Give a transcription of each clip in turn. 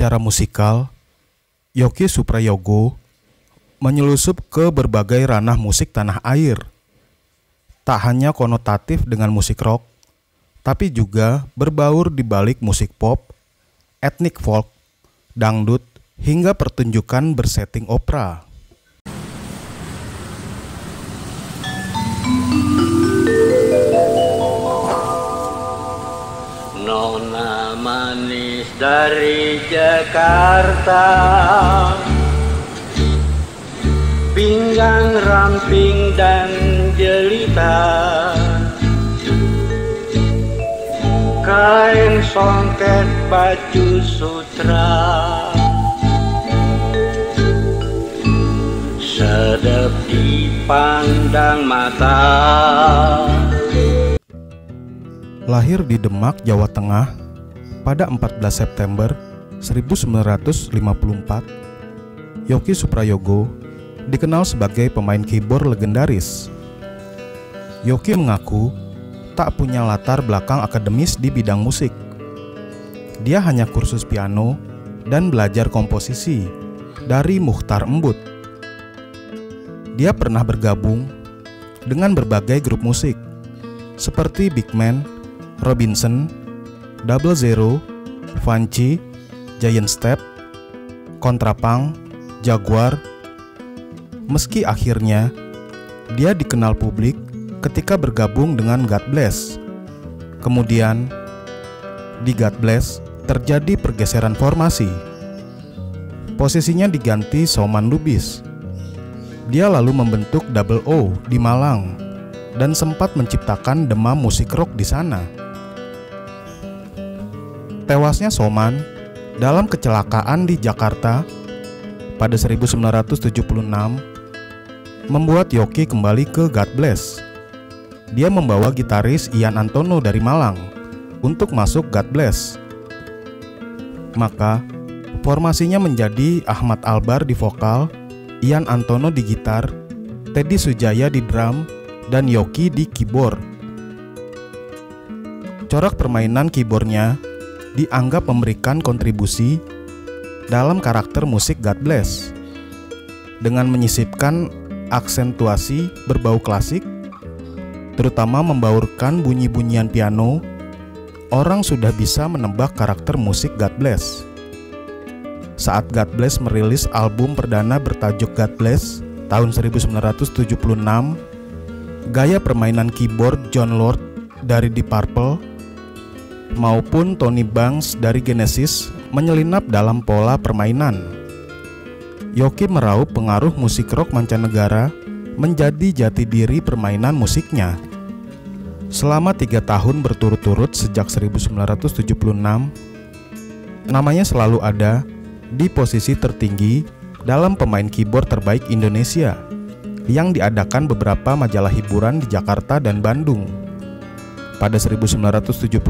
Secara musikal, Yoki Suprayogo menyelusup ke berbagai ranah musik tanah air. Tak hanya konotatif dengan musik rock, tapi juga berbaur di balik musik pop, etnik folk, dangdut, hingga pertunjukan bersetting opera. Nona manis dari Jakarta, pinggang ramping dan jelita, kain songket baju sutra, sedap dipandang mata. Lahir di Demak, Jawa Tengah pada 14 September 1954, Yoki Suprayogo dikenal sebagai pemain keyboard legendaris. Yoki mengaku tak punya latar belakang akademis di bidang musik. Dia hanya kursus piano dan belajar komposisi dari Muchtar Embut. Dia pernah bergabung dengan berbagai grup musik seperti Big Man, Robinson, Double Zero, Vanci, Giant Step, Kontrapang, Jaguar. Meski akhirnya dia dikenal publik ketika bergabung dengan God Bless. Kemudian di God Bless terjadi pergeseran formasi. Posisinya diganti Soman Lubis. Dia lalu membentuk Double O di Malang dan sempat menciptakan demam musik rock di sana. Tewasnya Soman dalam kecelakaan di Jakarta pada 1976 membuat Yoki kembali ke God Bless. Dia membawa gitaris Ian Antono dari Malang untuk masuk God Bless. Maka formasinya menjadi Ahmad Albar di vokal, Ian Antono di gitar, Teddy Sujaya di drum, dan Yoki di keyboard. Corak permainan keyboardnya dianggap memberikan kontribusi dalam karakter musik God Bless. Dengan menyisipkan aksentuasi berbau klasik, terutama membaurkan bunyi-bunyian piano, orang sudah bisa menebak karakter musik God Bless. Saat God Bless merilis album perdana bertajuk God Bless tahun 1976, gaya permainan keyboard Jon Lord dari Deep Purple maupun Tony Banks dari Genesis menyelinap dalam pola permainan. Yoki meraup pengaruh musik rock mancanegara menjadi jati diri permainan musiknya. Selama 3 tahun berturut-turut sejak 1976, namanya selalu ada di posisi tertinggi dalam pemain keyboard terbaik Indonesia yang diadakan beberapa majalah hiburan di Jakarta dan Bandung. Pada 1977,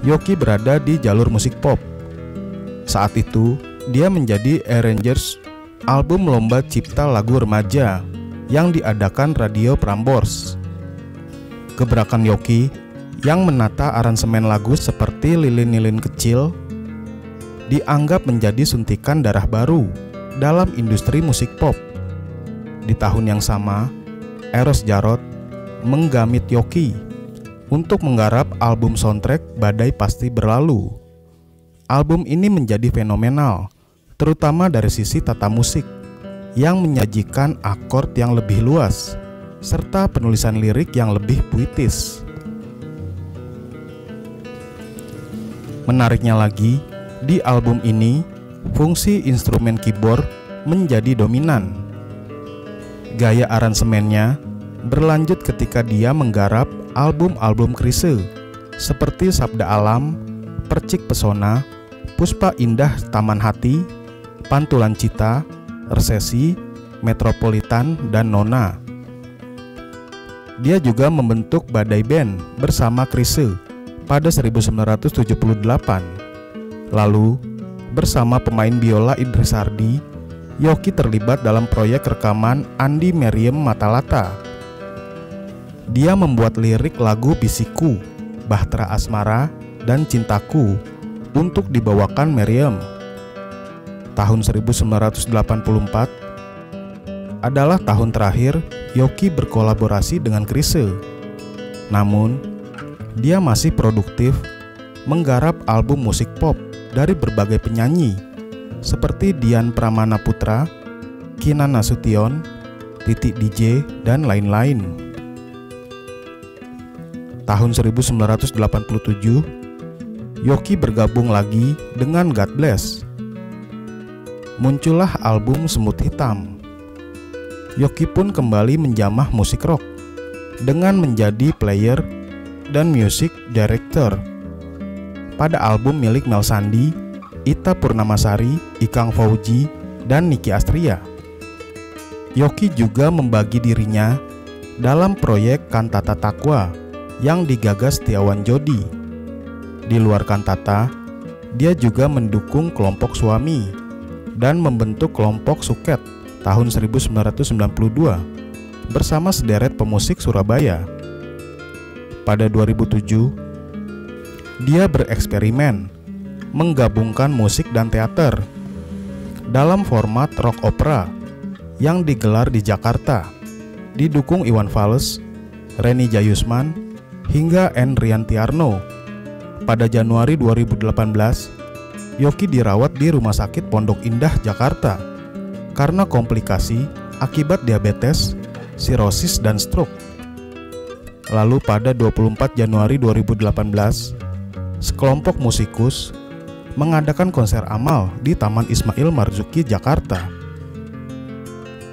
Yoki berada di jalur musik pop. Saat itu, dia menjadi arrangers album lomba cipta lagu remaja yang diadakan Radio Prambors. Gebrakan Yoki yang menata aransemen lagu seperti Lilin-lilin kecil dianggap menjadi suntikan darah baru dalam industri musik pop. Di tahun yang sama, Eros Djarot menggamit Yoki untuk menggarap album soundtrack Badai Pasti Berlalu. Album ini menjadi fenomenal, terutama dari sisi tata musik yang menyajikan akord yang lebih luas serta penulisan lirik yang lebih puitis. Menariknya lagi, di album ini fungsi instrumen keyboard menjadi dominan. Gaya aransemennya berlanjut ketika dia menggarap album-album Chrisye seperti Sabda Alam, Percik Pesona, Puspa Indah Taman Hati, Pantulan Cita, Resesi, Metropolitan, dan Nona. Dia juga membentuk Badai Band bersama Chrisye pada 1978. Lalu, bersama pemain biola Idris Sardi, Yoki terlibat dalam proyek rekaman Andi Meriem Matalata. Dia membuat lirik lagu Bisiku, Bahtera Asmara, dan Cintaku untuk dibawakan Meriem Tahun 1984 adalah tahun terakhir Yoki berkolaborasi dengan Chrisye. Namun, dia masih produktif menggarap album musik pop dari berbagai penyanyi seperti Dian Pramana Putra, Kinan Nasution, Titik DJ, dan lain-lain. Tahun 1987, Yoki bergabung lagi dengan God Bless. Muncullah album Semut Hitam. Yoki pun kembali menjamah musik rock dengan menjadi player dan music director pada album milik Mel Sandi, Ita Purnamasari, Ikang Fauji, dan Nicky Astria. Yoki juga membagi dirinya dalam proyek Kantata Takwa yang digagas Setiawan Jodi. Di luar kantata, dia juga mendukung kelompok Suami dan membentuk kelompok Suket tahun 1992 bersama sederet pemusik Surabaya. Pada 2007, dia bereksperimen menggabungkan musik dan teater dalam format rock opera yang digelar di Jakarta, didukung Iwan Fals, Reni Jayusman, hingga N. Riantiarno. Pada Januari 2018, Yoki dirawat di Rumah Sakit Pondok Indah, Jakarta karena komplikasi akibat diabetes, sirosis, dan stroke. Lalu pada 24 Januari 2018, sekelompok musikus mengadakan konser amal di Taman Ismail Marzuki, Jakarta.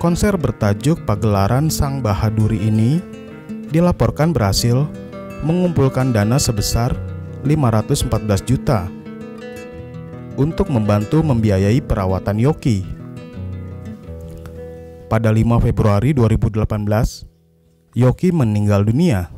Konser bertajuk Pagelaran Sang Bahaduri ini dilaporkan berhasil mengumpulkan dana sebesar 514 juta untuk membantu membiayai perawatan Yoki. Pada 5 Februari 2018, Yoki meninggal dunia.